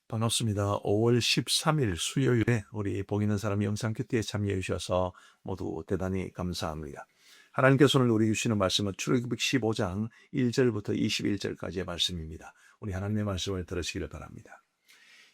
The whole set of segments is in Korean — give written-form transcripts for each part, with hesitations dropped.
반갑습니다. 5월 13일 수요일에 우리 복 있는 사람 영상 큐티에 참여해 주셔서 모두 대단히 감사합니다. 하나님께서 오늘 우리 주시는 말씀은 출애굽기 15장 1절부터 21절까지의 말씀입니다. 우리 하나님의 말씀을 들으시기를 바랍니다.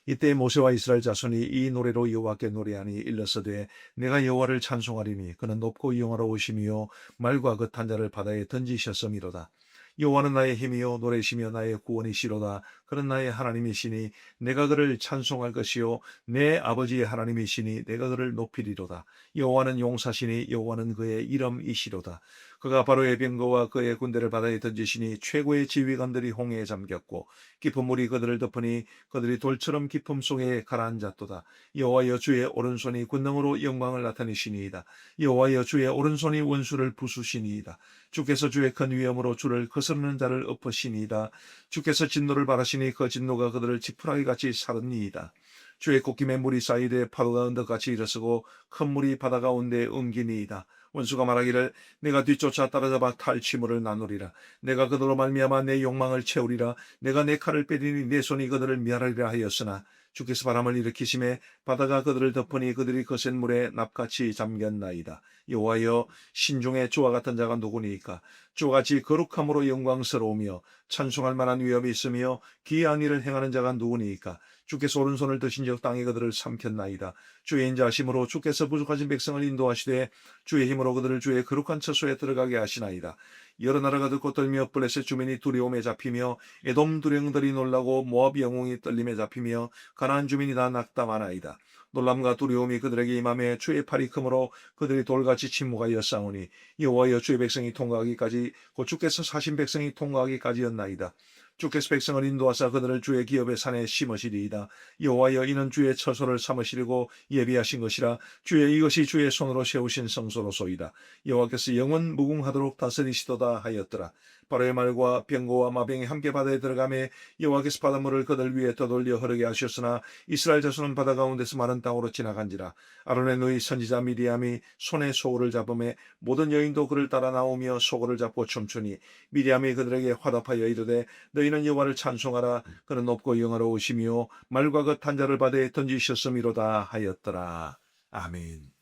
이때 모세와 이스라엘 자손이 이 노래로 여호와께 노래하니 일러서되 내가 여호와를 찬송하리니 그는 높고 영화로우시며 말과 그 탄자를 바다에 던지셨음이로다. 여호와는 나의 힘이요 노래시며 나의 구원이시로다. 그는 나의 하나님이시니 내가 그를 찬송할 것이요 내 아버지의 하나님이시니 내가 그를 높이리로다. 여호와는 용사시니 여호와는 그의 이름이시로다. 그가 바로의 병거와 그의 군대를 바다에 던지시니 최고의 지휘관들이 홍해에 잠겼고 깊은 물이 그들을 덮으니 그들이 돌처럼 깊음 속에 가라앉았도다. 여호와여 주의 오른손이 권능으로 영광을 나타내시니이다. 여호와여 주의 오른손이 원수를 부수시니이다. 주께서 주의 큰 위엄으로 주를 거스르는 자를 엎으시니이다. 주께서 진노를 바라시니 그 진노가 그들을 지푸라기 같이 사르니이다. 주의 콧김에 물이 쌓이되 파도가 언덕같이 일어서고 큰 물이 바다 가운데 옮기니이다. 원수가 말하기를 내가 뒤쫓아 따라잡아 탈취물을 나누리라. 내가 그들로 말미암아 내 욕망을 채우리라. 내가 내 칼을 빼리니 내 손이 그들을 멸하리라 하였으나 주께서 바람을 일으키심에 바다가 그들을 덮으니 그들이 거센 물에 납같이 잠겼나이다. 여호와여 신중에 주와 같은 자가 누구니이까? 주와 같이 거룩함으로 영광스러우며 찬송할 만한 위엄이 있으며 기이한 일을 행하는 자가 누구니이까? 주께서 오른손을 드신즉 땅이 그들을 삼켰나이다. 주의 인자하심으로 주께서 부족하신 백성을 인도하시되 주의 힘으로 그들을 주의 거룩한 처소에 들어가게 하시나이다. 여러 나라가 듣고 떨며 블레셋 주민이 두려움에 잡히며 에돔 두령들이 놀라고 모압 영웅이 떨림에 잡히며 가나안 주민이 다 낙담하나이다. 놀람과 두려움이 그들에게 임함에 주의 팔이 크므로 그들이 돌같이 침묵하여 싸우니 여호와여 주의 백성이 통과하기까지 곧 주께서 사신 백성이 통과하기까지였나이다. 주께서 백성을 인도하사 그들을 주의 기업의 산에 심으시리이다. 여호와여 이는 주의 처소를 삼으시려고 예비하신 것이라. 주의 이것이 주의 손으로 세우신 성소로소이다. 여호와께서 영원 무궁하도록 다스리시도다 하였더라. 바로의 말과 병거와 마병이 함께 바다에 들어가매 여호와께서 바닷물을 그들 위에 떠돌려 흐르게 하셨으나 이스라엘 자손은 바다 가운데서 마른 땅으로 지나간지라. 아론의 누이 선지자 미리암이 손에 소울을 잡음에 모든 여인도 그를 따라 나오며 소울을 잡고 춤추니 미리암이 그들에게 화답하여 이르되 너희는 여호와를 찬송하라. 그는 높고 영화로우시며 말과 그 탄자를 바다에 던지셨음이로다 하였더라. 아멘.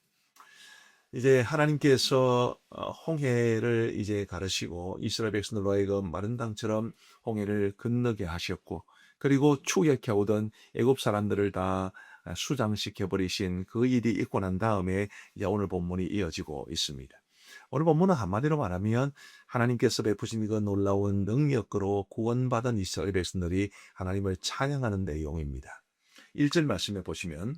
이제 하나님께서 홍해를 이제 가르시고 이스라엘 백성들로 하여금 마른 땅처럼 홍해를 건너게 하셨고, 그리고 추격해 오던 애굽 사람들을 다 수장시켜 버리신 그 일이 있고 난 다음에 이제 오늘 본문이 이어지고 있습니다. 오늘 본문은 한마디로 말하면 하나님께서 베푸신 그 놀라운 능력으로 구원받은 이스라엘 백성들이 하나님을 찬양하는 내용입니다. 1절 말씀해 보시면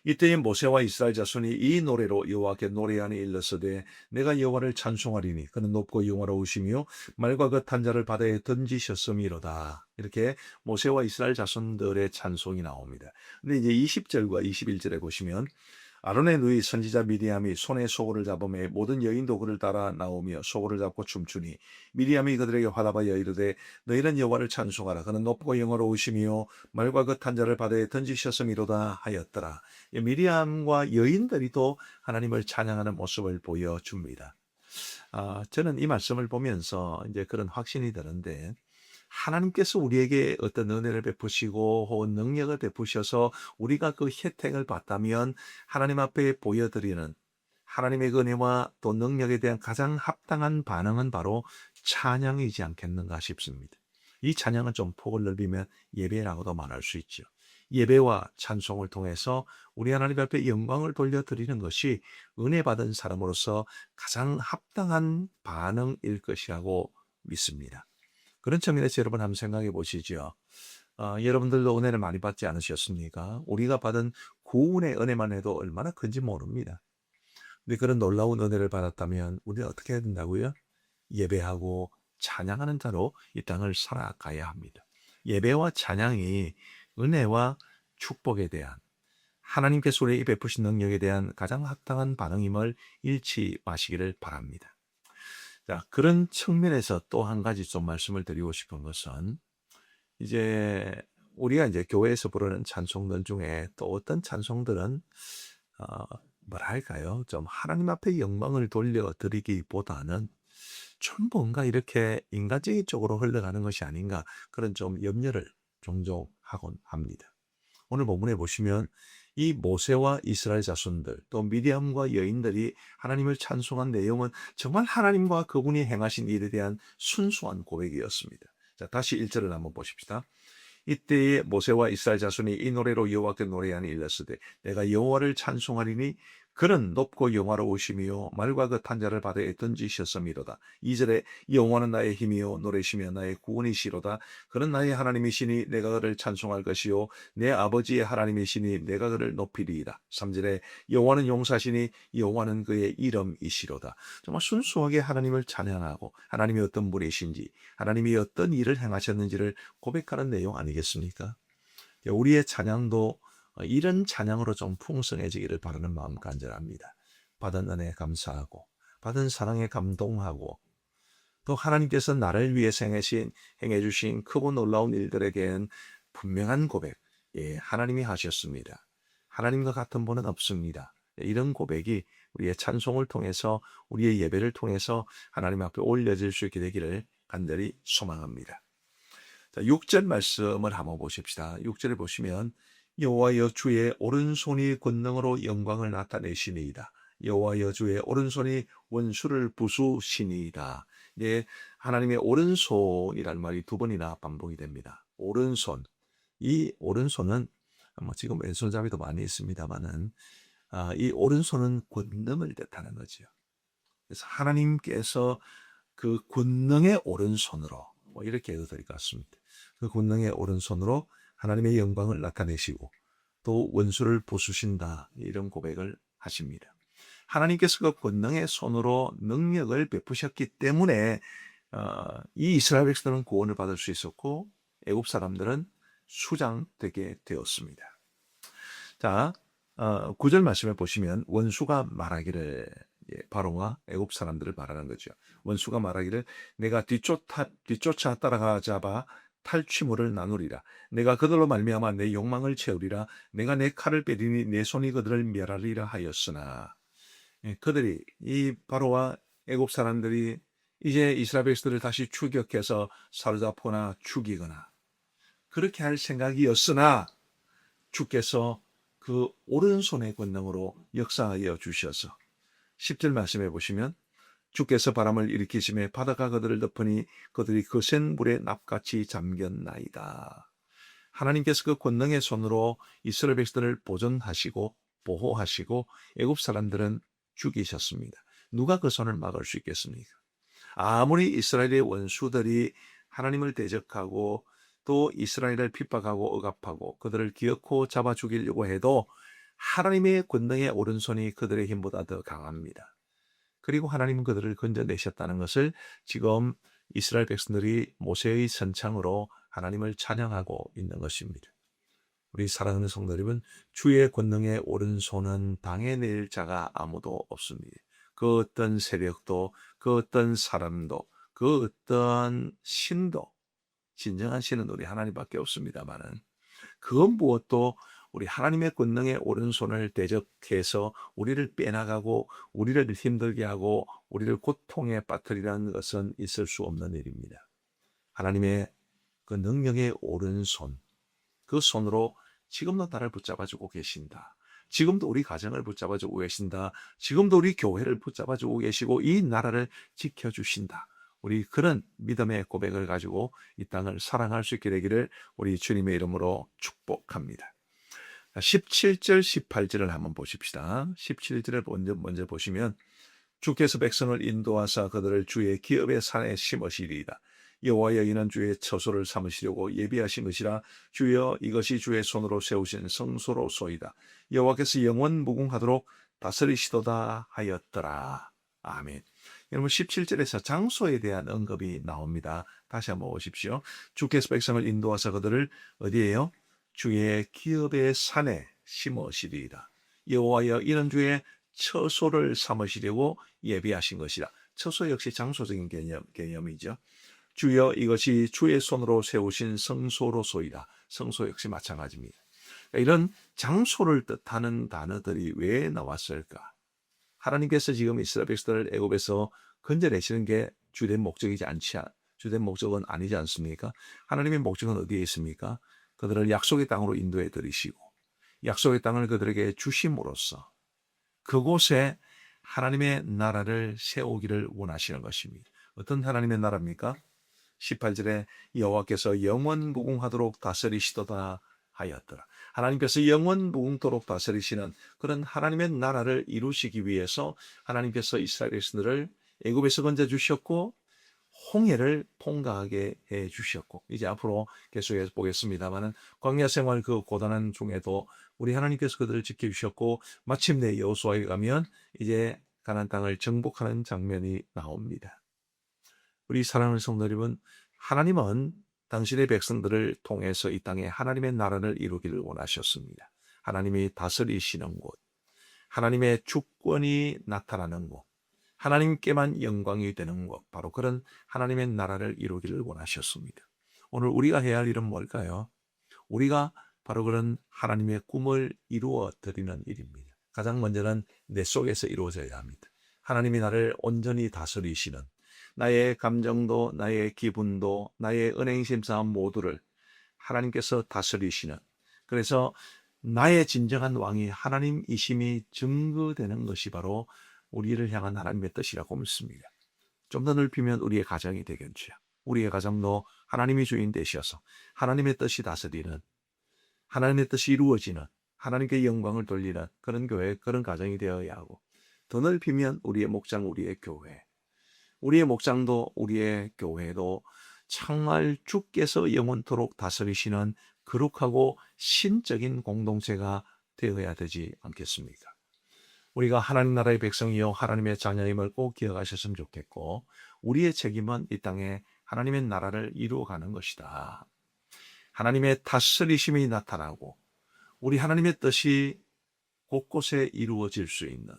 이때에 모세와 이스라엘 자손이 이 노래로 여호와께 노래하니 일러서되 내가 여호와를 찬송하리니 그는 높고 영화로우시며 말과 그 탄자를 바다에 던지셨음이로다. 이렇게 모세와 이스라엘 자손들의 찬송이 나옵니다. 근데 이제 20절과 21절에 보시면 아론의 누이 선지자 미리암이 손에 소고를 잡음에 모든 여인도 그를 따라 나오며 소고를 잡고 춤추니 미리암이 그들에게 화답하여 이르되 너희는 여호와를 찬송하라. 그는 높고 영화로우시며 말과 그 탄자를 바다에 던지셨음이로다 하였더라. 미리암과 여인들이 또 하나님을 찬양하는 모습을 보여줍니다. 저는 이 말씀을 보면서 이제 그런 확신이 드는데, 하나님께서 우리에게 어떤 은혜를 베푸시고 혹은 능력을 베푸셔서 우리가 그 혜택을 받다면 하나님 앞에 보여드리는 하나님의 은혜와 또 능력에 대한 가장 합당한 반응은 바로 찬양이지 않겠는가 싶습니다. 이 찬양은 좀 폭을 넓히면 예배라고도 말할 수 있죠. 예배와 찬송을 통해서 우리 하나님 앞에 영광을 돌려드리는 것이 은혜 받은 사람으로서 가장 합당한 반응일 것이라고 믿습니다. 그런 측면에서 여러분 한번 생각해 보시죠. 여러분들도 은혜를 많이 받지 않으셨습니까? 우리가 받은 구원의 은혜만 해도 얼마나 큰지 모릅니다. 근데 그런 놀라운 은혜를 받았다면 우리는 어떻게 해야 된다고요? 예배하고 찬양하는 자로 이 땅을 살아가야 합니다. 예배와 찬양이 은혜와 축복에 대한, 하나님께서 우리에게 베푸신 능력에 대한 가장 합당한 반응임을 잃지 마시기를 바랍니다. 자, 그런 측면에서 또 한 가지 좀 말씀을 드리고 싶은 것은, 이제 우리가 이제 교회에서 부르는 찬송들 중에 또 어떤 찬송들은 뭐랄까요? 좀 하나님 앞에 영광을 돌려드리기보다는 좀 뭔가 이렇게 인간적인 쪽으로 흘러가는 것이 아닌가, 그런 좀 염려를 종종 하곤 합니다. 오늘 본문에 보시면 이 모세와 이스라엘 자손들 또 미디암과 여인들이 하나님을 찬송한 내용은 정말 하나님과 그분이 행하신 일에 대한 순수한 고백이었습니다. 자, 다시 1절을 한번 보십시다. 이때에 모세와 이스라엘 자손이 이 노래로 여호와께 노래하니 일렀으되 내가 여호와를 찬송하리니 그는 높고 영화로우시며 말과 같은 자를 바다에 던지셨음이로다. 2절에 여호와는 나의 힘이요 노래시며 나의 구원이시로다. 그는 나의 하나님이시니 내가 그를 찬송할 것이요 내 아버지의 하나님이시니 내가 그를 높이리이다. 3절에 여호와는 용사시니 여호와는 그의 이름이시로다. 정말 순수하게 하나님을 찬양하고 하나님이 어떤 분이신지 하나님이 어떤 일을 행하셨는지를 고백하는 내용 아니겠습니까? 우리의 찬양도 이런 찬양으로 좀 풍성해지기를 바라는 마음 간절합니다. 받은 은혜에 감사하고 받은 사랑에 감동하고 또 하나님께서 나를 위해서 행해주신 크고 놀라운 일들에게는 분명한 고백, 하나님이 하셨습니다. 하나님과 같은 분은 없습니다. 이런 고백이 우리의 찬송을 통해서 우리의 예배를 통해서 하나님 앞에 올려질 수 있게 되기를 간절히 소망합니다. 자, 6절 말씀을 한번 보십시다. 6절에 보시면 여호와여 주의 오른손이 권능으로 영광을 나타내시니이다. 여호와여 주의 오른손이 원수를 부수시니이다. 하나님의 오른손이라는 말이 두 번이나 반복이 됩니다. 오른손. 이 오른손은 지금 왼손잡이도 많이 있습니다만은 이 오른손은 권능을 뜻하는 거죠. 그래서 하나님께서 그 권능의 오른손으로 이렇게 해도 될 것 같습니다. 그 권능의 오른손으로 하나님의 영광을 나타내시고 또 원수를 부수신다 이런 고백을 하십니다. 하나님께서 그 권능의 손으로 능력을 베푸셨기 때문에 이 이스라엘 백성들은 구원을 받을 수 있었고 애굽 사람들은 수장되게 되었습니다. 자, 9절 말씀을 보시면 원수가 말하기를 바로와 애굽 사람들을 말하는 거죠. 원수가 말하기를 내가 뒤쫓아 따라가자 봐 탈취물을 나누리라. 내가 그들로 말미암아 내 욕망을 채우리라. 내가 내 칼을 빼리니 내 손이 그들을 멸하리라 하였으나 그들이 이 바로와 애굽 사람들이 이제 이스라엘 백성들을 다시 추격해서 사로잡거나 죽이거나 그렇게 할 생각이었으나 주께서 그 오른손의 권능으로 역사하여 주셔서 10절 말씀해 보시면 주께서 바람을 일으키심에 바다가 그들을 덮으니 그들이 거센 물에 납같이 잠겼나이다. 하나님께서 그 권능의 손으로 이스라엘 백성들을 보존하시고 보호하시고 애굽 사람들은 죽이셨습니다. 누가 그 손을 막을 수 있겠습니까? 아무리 이스라엘의 원수들이 하나님을 대적하고 또 이스라엘을 핍박하고 억압하고 그들을 기어코 잡아 죽이려고 해도 하나님의 권능의 오른손이 그들의 힘보다 더 강합니다. 그리고 하나님은 그들을 건져내셨다는 것을 지금 이스라엘 백성들이 모세의 선창으로 하나님을 찬양하고 있는 것입니다. 우리 사랑하는 성도 여러분, 주의 권능의 오른손은 당해낼 자가 아무도 없습니다. 그 어떤 세력도 그 어떤 사람도 그 어떤 신도 진정한 신은 우리 하나님밖에 없습니다만은 그 무엇도 우리 하나님의 권능의 오른손을 대적해서 우리를 빼나가고 우리를 힘들게 하고 우리를 고통에 빠뜨리라는 것은 있을 수 없는 일입니다. 하나님의 그 능력의 오른손, 그 손으로 지금도 나를 붙잡아주고 계신다. 지금도 우리 가정을 붙잡아주고 계신다. 지금도 우리 교회를 붙잡아주고 계시고 이 나라를 지켜주신다. 우리 그런 믿음의 고백을 가지고 이 땅을 사랑할 수 있게 되기를 우리 주님의 이름으로 축복합니다. 17절, 18절을 한번 보십시다. 17절을 먼저 보시면 주께서 백성을 인도하사 그들을 주의 기업의 산에 심으시리이다. 여호와여 이는 주의 처소를 삼으시려고 예비하신 것이라. 주여 이것이 주의 손으로 세우신 성소로소이다. 여호와께서 영원 무궁하도록 다스리시도다 하였더라. 아멘. 여러분 17절에서 장소에 대한 언급이 나옵니다. 다시 한번 보십시오. 주께서 백성을 인도하사 그들을 어디에요? 주의 기업의 산에 심으시리이다. 여호와여 이는 주의 처소를 삼으시려고 예비하신 것이라. 처소 역시 장소적인 개념이죠. 주여 이것이 주의 손으로 세우신 성소로소이다. 성소 역시 마찬가지입니다. 이런 장소를 뜻하는 단어들이 왜 나왔을까? 하나님께서 지금 이스라엘 백성들을 애굽에서 건져내시는 게 주된 목적은 아니지 않습니까? 하나님의 목적은 어디에 있습니까? 그들을 약속의 땅으로 인도해 드리시고 약속의 땅을 그들에게 주심으로써 그곳에 하나님의 나라를 세우기를 원하시는 것입니다. 어떤 하나님의 나라입니까? 18절에 여호와께서 영원무궁하도록 다스리시도다 하였더라. 하나님께서 영원무궁토록 다스리시는 그런 하나님의 나라를 이루시기 위해서 하나님께서 이스라엘 백성들을 애굽에서 건져 주셨고 홍해를 통과하게 해 주셨고, 이제 앞으로 계속해서 보겠습니다만은 광야 생활 그 고단한 중에도 우리 하나님께서 그들을 지켜주셨고 마침내 여호수아에 가면 이제 가나안 땅을 정복하는 장면이 나옵니다. 우리 사랑하는 성도 여러분, 하나님은 당신의 백성들을 통해서 이 땅에 하나님의 나라를 이루기를 원하셨습니다. 하나님이 다스리시는 곳, 하나님의 주권이 나타나는 곳, 하나님께만 영광이 되는 것, 바로 그런 하나님의 나라를 이루기를 원하셨습니다. 오늘 우리가 해야 할 일은 뭘까요? 우리가 바로 그런 하나님의 꿈을 이루어 드리는 일입니다. 가장 먼저는 내 속에서 이루어져야 합니다. 하나님이 나를 온전히 다스리시는, 나의 감정도 나의 기분도 나의 은행심사 모두를 하나님께서 다스리시는, 그래서 나의 진정한 왕이 하나님이심이 증거되는 것이 바로 우리를 향한 하나님의 뜻이라고 믿습니다. 좀 더 넓히면 우리의 가정이 되겠죠. 우리의 가정도 하나님이 주인 되셔서 하나님의 뜻이 다스리는, 하나님의 뜻이 이루어지는, 하나님께 영광을 돌리는 그런 교회, 그런 가정이 되어야 하고, 더 넓히면 우리의 목장, 우리의 교회, 우리의 목장도 우리의 교회도 정말 주께서 영원토록 다스리시는 거룩하고 신적인 공동체가 되어야 되지 않겠습니까? 우리가 하나님 나라의 백성이요 하나님의 자녀임을 꼭 기억하셨으면 좋겠고, 우리의 책임은 이 땅에 하나님의 나라를 이루어가는 것이다. 하나님의 다스리심이 나타나고 우리 하나님의 뜻이 곳곳에 이루어질 수 있는,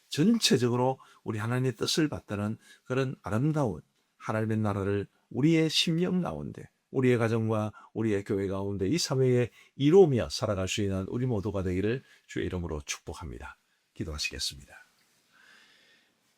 전체적으로 우리 하나님의 뜻을 받드는 그런 아름다운 하나님의 나라를 우리의 심령 가운데, 우리의 가정과 우리의 교회 가운데 이 사회에 이루며 살아갈 수 있는 우리 모두가 되기를 주의 이름으로 축복합니다. 기도하시겠습니다.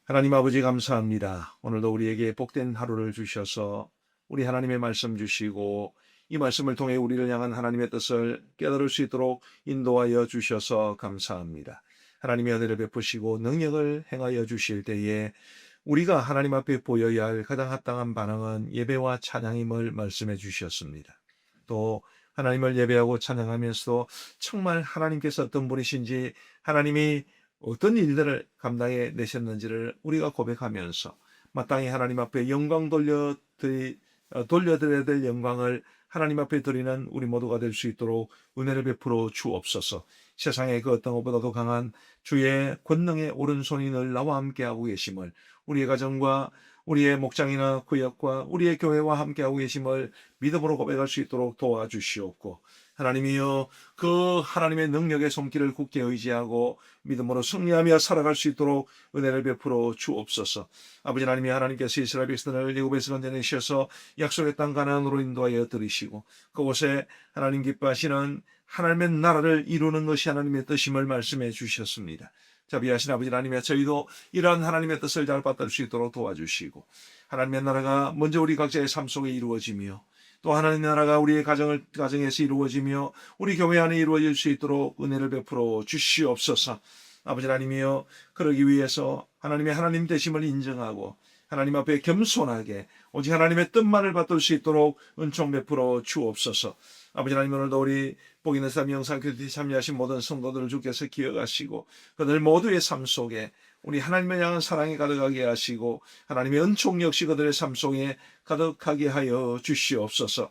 하나님 아버지 감사합니다. 오늘도 우리에게 복된 하루를 주셔서 우리 하나님의 말씀 주시고 이 말씀을 통해 우리를 향한 하나님의 뜻을 깨달을 수 있도록 인도하여 주셔서 감사합니다. 하나님의 은혜를 베푸시고 능력을 행하여 주실 때에 우리가 하나님 앞에 보여야 할 가장 합당한 반응은 예배와 찬양임을 말씀해 주셨습니다. 또 하나님을 예배하고 찬양하면서도 정말 하나님께서 어떤 분이신지, 하나님이 어떤 일들을 감당해 내셨는지를 우리가 고백하면서 마땅히 하나님 앞에 영광 돌려드려야 될 영광을 하나님 앞에 드리는 우리 모두가 될 수 있도록 은혜를 베풀어 주옵소서. 세상의 그 어떤 것보다도 강한 주의 권능의 오른손이 늘 나와 함께하고 계심을, 우리의 가정과 우리의 목장이나 구역과 우리의 교회와 함께하고 계심을 믿음으로 고백할 수 있도록 도와주시옵고, 하나님이여 그 하나님의 능력의 손길을 굳게 의지하고 믿음으로 승리하며 살아갈 수 있도록 은혜를 베풀어 주옵소서. 아버지 하나님이, 하나님께서 이스라엘 백성을 애굽에서 건져내셔서 약속의 땅 가나안으로 인도하여 들이시고 그곳에 하나님 기뻐하시는 하나님의 나라를 이루는 것이 하나님의 뜻임을 말씀해 주셨습니다. 자비하신 아버지 하나님의, 저희도 이러한 하나님의 뜻을 잘 받들 수 있도록 도와주시고 하나님의 나라가 먼저 우리 각자의 삶 속에 이루어지며 또 하나님의 나라가 우리의 가정에서 이루어지며 우리 교회 안에 이루어질 수 있도록 은혜를 베풀어 주시옵소서. 아버지 하나님이여, 그러기 위해서 하나님의 하나님 되심을 인정하고 하나님 앞에 겸손하게 오직 하나님의 뜻만을 받들 수 있도록 은총 베풀어 주옵소서. 아버지 하나님, 오늘도 우리 복 있는 삶 영상교회에 참여하신 모든 성도들을 주께서 기억하시고 그들 모두의 삶 속에 우리 하나님을 향한 사랑이 가득하게 하시고 하나님의 은총 역시 그들의 삶 속에 가득하게 하여 주시옵소서.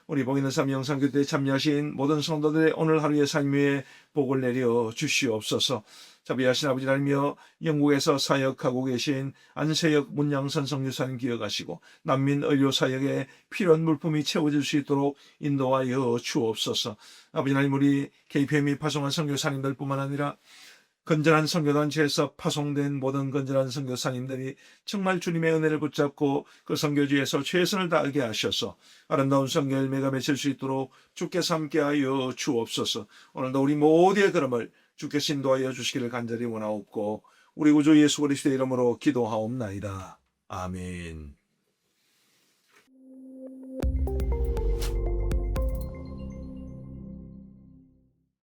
우리 복 있는 삶 영상교회에 참여하신 모든 성도들의 오늘 하루의 삶 위에 복을 내려 주시옵소서. 자비하신 아버지 하나님이여, 영국에서 사역하고 계신 안세혁 문양선 선교사님 기억하시고 난민 의료 사역에 필요한 물품이 채워질 수 있도록 인도하여 주옵소서. 아버지 하나님, 우리 KPM이 파송한 선교사님들 뿐만 아니라 건전한 선교단체에서 파송된 모든 건전한 선교사님들이 정말 주님의 은혜를 붙잡고 그 선교지에서 최선을 다하게 하셔서 아름다운 선교 열매가 맺힐 수 있도록 주께서 함께하여 주옵소서. 오늘도 우리 모두의 걸음을 주께서 인도하여 주시기를 간절히 원하옵고 우리 구주 예수 그리스도의 이름으로 기도하옵나이다. 아멘.